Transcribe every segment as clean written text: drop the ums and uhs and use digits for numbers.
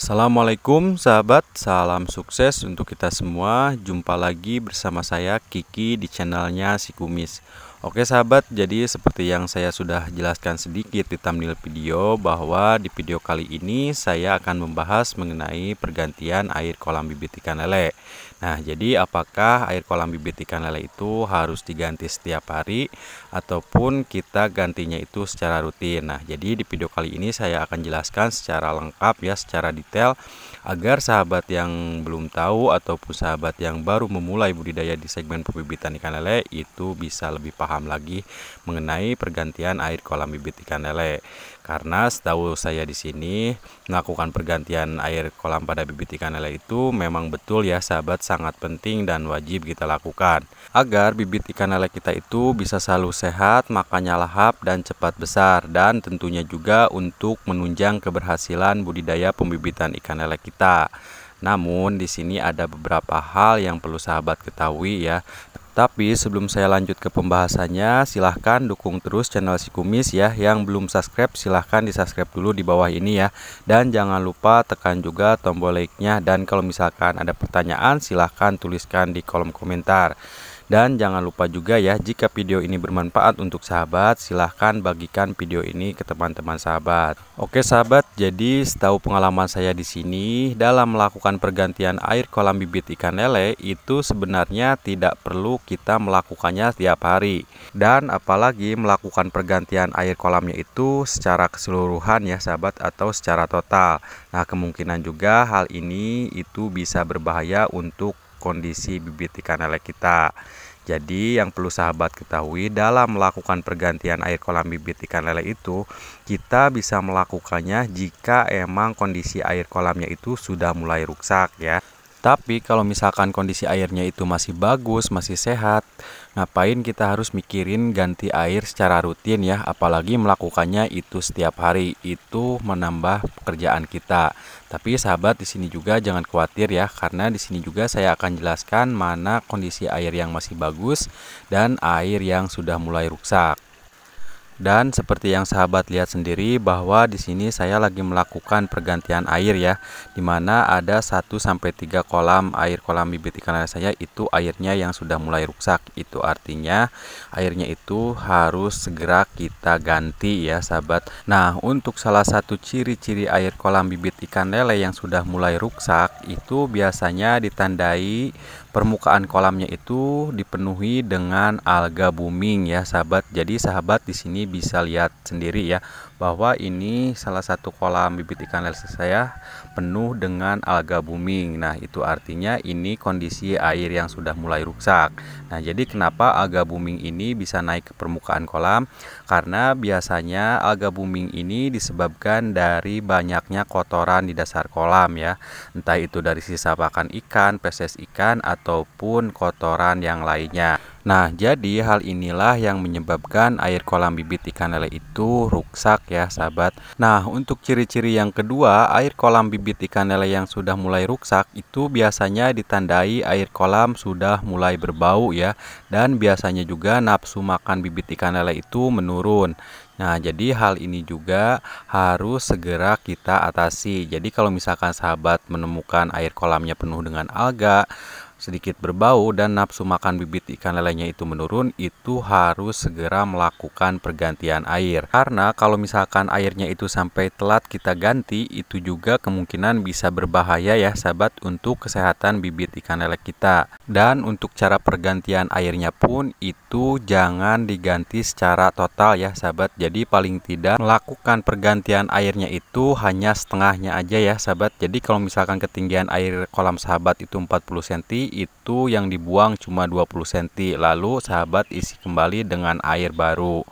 Assalamualaikum sahabat, salam sukses untuk kita semua. Jumpa lagi bersama saya Kiki di channelnya Si Kumis. Oke sahabat, jadi seperti yang saya sudah jelaskan sedikit di thumbnail video, bahwa di video kali ini saya akan membahas mengenai pergantian air kolam bibit ikan lele. Nah, jadi apakah air kolam bibit ikan lele itu harus diganti setiap hari ataupun kita gantinya itu secara rutin? Nah, jadi di video kali ini saya akan jelaskan secara lengkap ya, secara detail, agar sahabat yang belum tahu ataupun sahabat yang baru memulai budidaya di segmen pembibitan ikan lele itu bisa lebih paham lagi mengenai pergantian air kolam bibit ikan lele. Karena setahu saya di sini melakukan pergantian air kolam pada bibit ikan lele itu memang betul ya sahabat, sangat penting dan wajib kita lakukan agar bibit ikan lele kita itu bisa selalu sehat, makannya lahap dan cepat besar, dan tentunya juga untuk menunjang keberhasilan budidaya pembibitan ikan lele kita. Namun di sini ada beberapa hal yang perlu sahabat ketahui ya. Tapi sebelum saya lanjut ke pembahasannya, silahkan dukung terus channel Si Kumis ya. Yang belum subscribe silahkan di subscribe dulu di bawah ini ya. Dan jangan lupa tekan juga tombol like-nya. Dan kalau misalkan ada pertanyaan silahkan tuliskan di kolom komentar. Dan jangan lupa juga ya, jika video ini bermanfaat untuk sahabat, silahkan bagikan video ini ke teman-teman sahabat. Oke sahabat, jadi setahu pengalaman saya di sini, dalam melakukan pergantian air kolam bibit ikan lele itu sebenarnya tidak perlu kita melakukannya setiap hari. Dan apalagi melakukan pergantian air kolamnya itu secara keseluruhan ya sahabat, atau secara total. Nah, kemungkinan juga hal ini itu bisa berbahaya untuk kondisi bibit ikan lele kita. Jadi yang perlu sahabat ketahui, dalam melakukan pergantian air kolam bibit ikan lele itu kita bisa melakukannya jika emang kondisi air kolamnya itu sudah mulai rusak ya. Tapi kalau misalkan kondisi airnya itu masih bagus, masih sehat, ngapain kita harus mikirin ganti air secara rutin ya, apalagi melakukannya itu setiap hari, itu menambah pekerjaan kita. Tapi sahabat di sini juga jangan khawatir ya, karena di sini juga saya akan jelaskan mana kondisi air yang masih bagus dan air yang sudah mulai rusak. Dan seperti yang sahabat lihat sendiri, bahwa di sini saya lagi melakukan pergantian air ya, dimana ada 1-3 kolam air kolam bibit ikan lele saya itu airnya yang sudah mulai rusak. Itu artinya airnya itu harus segera kita ganti ya sahabat. Nah, untuk salah satu ciri-ciri air kolam bibit ikan lele yang sudah mulai rusak itu biasanya ditandai permukaan kolamnya itu dipenuhi dengan alga booming ya sahabat. Jadi sahabat di sini bisa lihat sendiri ya, bahwa ini salah satu kolam bibit ikan lele saya penuh dengan alga booming. Nah, itu artinya ini kondisi air yang sudah mulai rusak. Nah, jadi kenapa alga booming ini bisa naik ke permukaan kolam? Karena biasanya alga booming ini disebabkan dari banyaknya kotoran di dasar kolam ya. Entah itu dari sisa pakan ikan, feses ikan, ataupun kotoran yang lainnya. Nah, jadi hal inilah yang menyebabkan air kolam bibit ikan lele itu rusak ya sahabat. Nah, untuk ciri-ciri yang kedua, air kolam bibit ikan lele yang sudah mulai rusak itu biasanya ditandai air kolam sudah mulai berbau ya, dan biasanya juga nafsu makan bibit ikan lele itu menurun. Nah, jadi hal ini juga harus segera kita atasi. Jadi kalau misalkan sahabat menemukan air kolamnya penuh dengan alga, sedikit berbau, dan nafsu makan bibit ikan lelenya itu menurun, itu harus segera melakukan pergantian air. Karena kalau misalkan airnya itu sampai telat kita ganti, itu juga kemungkinan bisa berbahaya ya sahabat untuk kesehatan bibit ikan lele kita. Dan untuk cara pergantian airnya pun itu jangan diganti secara total ya sahabat. Jadi paling tidak melakukan pergantian airnya itu hanya setengahnya aja ya sahabat. Jadi kalau misalkan ketinggian air kolam sahabat itu 40 cm, itu yang dibuang cuma 20 cm, lalu sahabat isi kembali dengan air baru.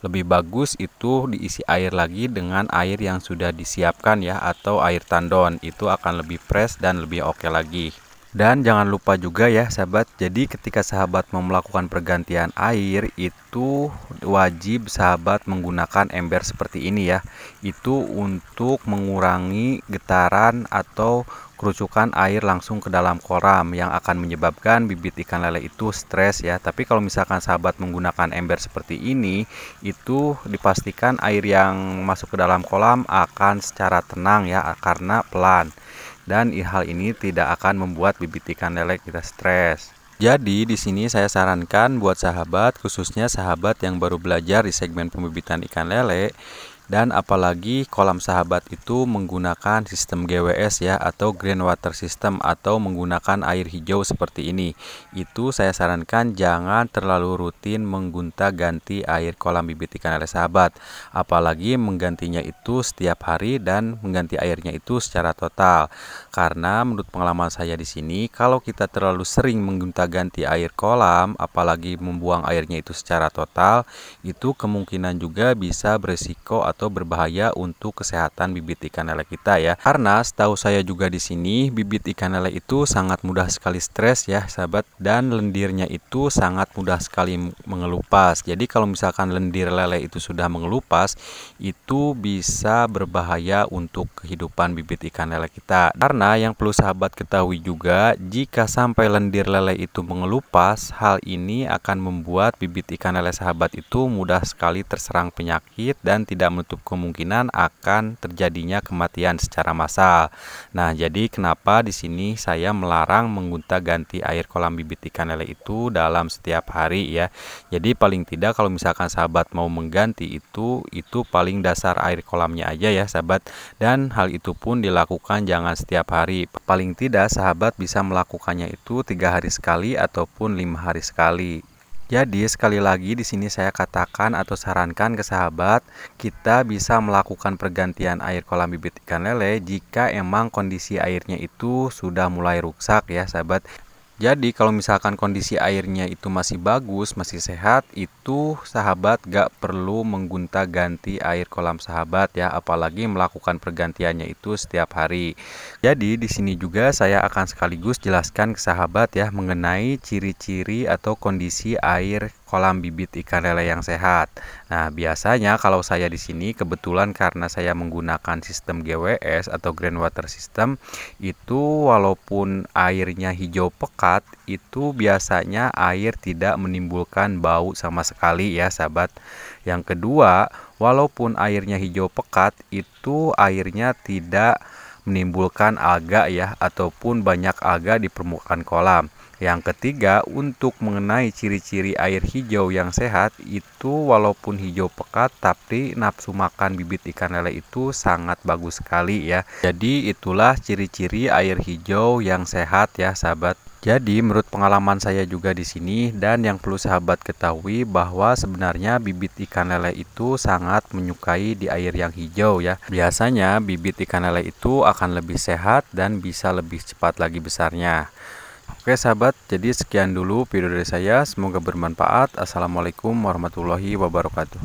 Lebih bagus itu diisi air lagi dengan air yang sudah disiapkan ya, atau air tandon, itu akan lebih fresh dan lebih oke lagi. Dan jangan lupa juga ya sahabat, jadi ketika sahabat mau melakukan pergantian air itu wajib sahabat menggunakan ember seperti ini ya. Itu untuk mengurangi getaran atau kerucukan air langsung ke dalam kolam yang akan menyebabkan bibit ikan lele itu stres ya. Tapi kalau misalkan sahabat menggunakan ember seperti ini, itu dipastikan air yang masuk ke dalam kolam akan secara tenang ya, karena pelan. Dan hal ini tidak akan membuat bibit ikan lele kita stres. Jadi di sini saya sarankan buat sahabat, khususnya sahabat yang baru belajar di segmen pembibitan ikan lele, dan apalagi kolam sahabat itu menggunakan sistem GWS ya, atau groundwater system, atau menggunakan air hijau seperti ini. Itu saya sarankan jangan terlalu rutin menggonta-ganti air kolam bibit ikan lele sahabat. Apalagi menggantinya itu setiap hari dan mengganti airnya itu secara total. Karena menurut pengalaman saya di sini, kalau kita terlalu sering menggonta-ganti air kolam, apalagi membuang airnya itu secara total, itu kemungkinan juga bisa berisiko atau berbahaya untuk kesehatan bibit ikan lele kita ya. Karena setahu saya juga di sini bibit ikan lele itu sangat mudah sekali stres ya sahabat, dan lendirnya itu sangat mudah sekali mengelupas. Jadi kalau misalkan lendir lele itu sudah mengelupas, itu bisa berbahaya untuk kehidupan bibit ikan lele kita. Karena yang perlu sahabat ketahui juga, jika sampai lendir lele itu mengelupas, hal ini akan membuat bibit ikan lele sahabat itu mudah sekali terserang penyakit dan tidak menutup kemungkinan akan terjadinya kematian secara massal. Nah, jadi kenapa di sini saya melarang menggonta-ganti air kolam bibit ikan lele itu dalam setiap hari ya. Jadi paling tidak kalau misalkan sahabat mau mengganti itu paling dasar air kolamnya aja ya sahabat. Dan hal itu pun dilakukan jangan setiap hari. Paling tidak sahabat bisa melakukannya itu 3 hari sekali ataupun 5 hari sekali. Jadi sekali lagi di sini saya katakan atau sarankan ke sahabat, kita bisa melakukan pergantian air kolam bibit ikan lele jika emang kondisi airnya itu sudah mulai rusak ya sahabat. Jadi kalau misalkan kondisi airnya itu masih bagus, masih sehat, itu sahabat gak perlu menggonta-ganti air kolam sahabat ya, apalagi melakukan pergantiannya itu setiap hari. Jadi di sini juga saya akan sekaligus jelaskan ke sahabat ya mengenai ciri-ciri atau kondisi air kolam bibit ikan lele yang sehat. Nah, biasanya kalau saya di sini kebetulan karena saya menggunakan sistem GWS atau groundwater system, itu walaupun airnya hijau pekat, itu biasanya air tidak menimbulkan bau sama sekali ya sahabat. Yang kedua, walaupun airnya hijau pekat, itu airnya tidak menimbulkan alga ya, ataupun banyak alga di permukaan kolam. Yang ketiga, untuk mengenai ciri-ciri air hijau yang sehat, itu walaupun hijau pekat tapi nafsu makan bibit ikan lele itu sangat bagus sekali ya. Jadi itulah ciri-ciri air hijau yang sehat ya sahabat. Jadi menurut pengalaman saya juga di sini, dan yang perlu sahabat ketahui bahwa sebenarnya bibit ikan lele itu sangat menyukai di air yang hijau ya. Biasanya bibit ikan lele itu akan lebih sehat dan bisa lebih cepat lagi besarnya. Oke sahabat, jadi sekian dulu video dari saya, semoga bermanfaat. Assalamualaikum warahmatullahi wabarakatuh.